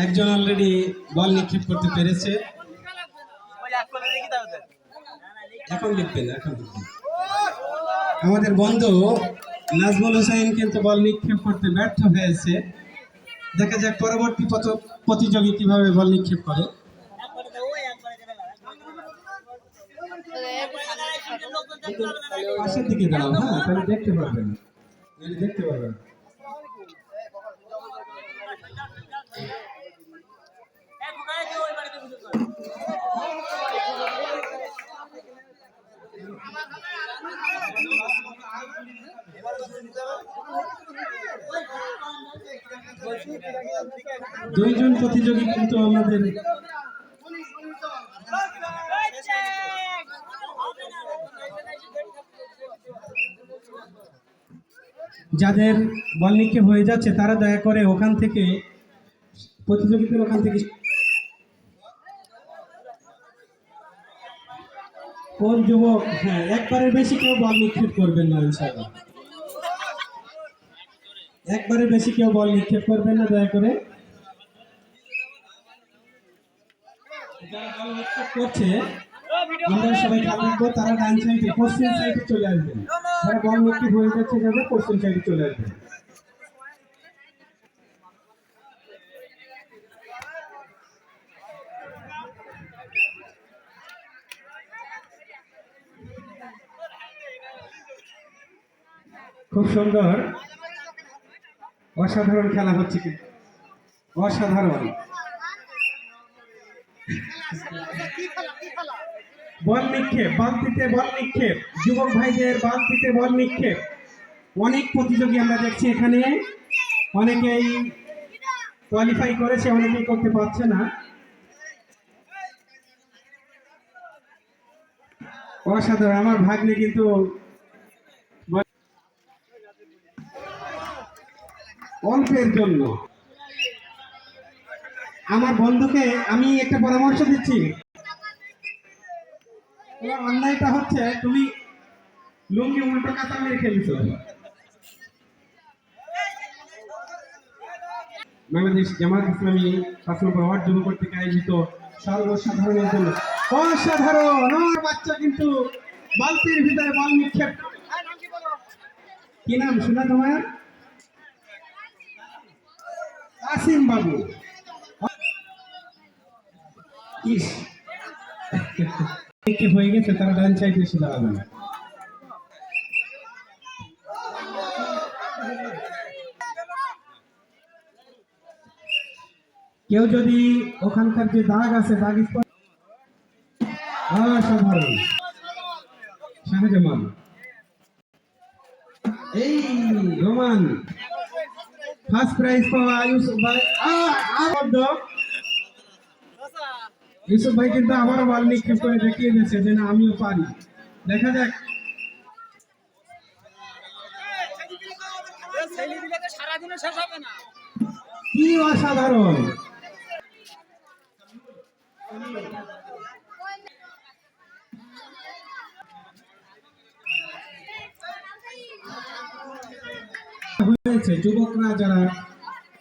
একজন অলরেডি বল নিক্ষেপ করতে পেরেছে। এখন লিখবেন, আমাদের বন্ধু নাজমুল হোসেন কিন্তু বল নিক্ষেপ করতে ব্যর্থ হয়েছে। দেখা যাক পরবর্তী প্রতিযোগী কিভাবে বল নিক্ষেপ করে। পাশের দিকে দাঁড়াও, হ্যাঁ, তাহলে দেখতে পারবেন, দেখতে পারবেন। দুইজন প্রতিযোগী কিন্তু আমাদের যাদের বল নিক্ষেপ হয়ে যাচ্ছে তারা দয়া করে ওখান থেকে প্রতিযোগীদের ওখান থেকে কোন যুবক, হ্যাঁ, একবারের বেশি কেউ বল নিক্ষেপ করবেন না, ইনশাআল্লাহ একবারের বেশি কেউ বল নিক্ষেপ করবেন না দয়া করে। যারা বল নিক্ষেপ করছে আমরা সবাই খেয়াল রাখবো, তারা ডান সাইডে পশ্চিম সাইডে চলে আসবেন। যারা বল নিক্ষেপ হয়ে যাচ্ছে যাবে পশ্চিম সাইডে চলে আসবেন। খুব সুন্দর, অসাধারণ খেলা হচ্ছে, কি অসাধারণ। বল নিক্ষেপ, বালতিতে বল নিক্ষেপ, যুবক ভাইদের বালতিতে বল নিক্ষেপ। অনেক প্রতিযোগী আমরা দেখছি এখানে, অনেকেই কোয়ালিফাই করেছে, অনেকেই করতে পারছে না। অসাধারণ, আমার ভাগ্নে কিন্তু অল্পের জন্য। আমার বন্ধুকে আমি একটা পরামর্শ দিচ্ছি, তোমার অন্যায়টা হচ্ছে তুমি লুঙ্গি উল্টো কাঁচা মেরে খেলছো। বাংলাদেশ জামাত ইসলামী ৫ নম্বর ওয়ার্ড যুব কর্তৃক আয়োজিত সর্বসাধারণের জন্য অসাধারণ বাচ্চা কিন্তু বালতির ভিতরে বল নিক্ষেপ। কি নাম শোনা তোমার? আসিম বাবু। হয়ে গেছে, তারা ডান সাইডে এসে দাঁড়াবে না। কেউ যদি ওখানকার যে দাগ আছে দাগ অসাধারণ। শাহজামান, এই রোমান, ফার্স্ট প্রাইজ পাওয়া ইউসুফ ভাই। ইউসুফ ভাই কিন্তু আবারও বল নিক্ষেপ করে দেখিয়ে দিয়েছে যে না, আমিও পারি। দেখা যাক কি অসাধারণ। হয়েছে যুবকরা যারা